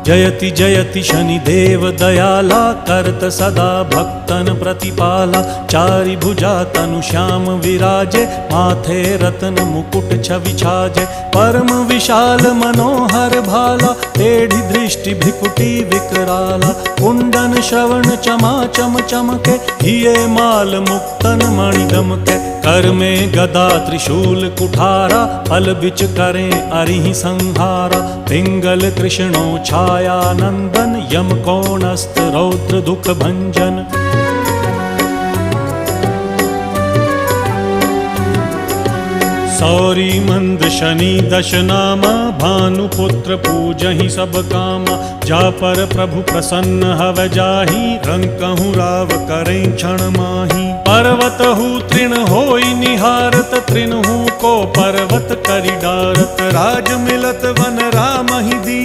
जयति जयति शनिदेव दयाला, करत सदा भक्तन प्रतिपाला। चारि भुजा तनु श्याम विराजे, माथे रत्न मुकुट छवि छाजे। परम विशाल मनोहर भाला, टेढ़ी दृष्टि भ्रिकुटी विकराला। कुंडन श्रवण चमा चम चमके, हिये माल मुक्तन मणि दमके। कर में गदा त्रिशूल कुठारा, फल बिच करें अरिहि संहारा। पिंगल कृष्णो छाया नंदन, यम कोणस्थ रौद्र दुख भंजन। सौरी मंद शनि दश नामा, भानुपुत्र पूजहि सब कामा। जा पर प्रभु प्रसन्न हव जाहि, रंकहु राव करें क्षण माही। पर्वत हु तृण होई निहारत, तृण हु को पर्वत करि डारत। राज मिलत वन राम ही दीन,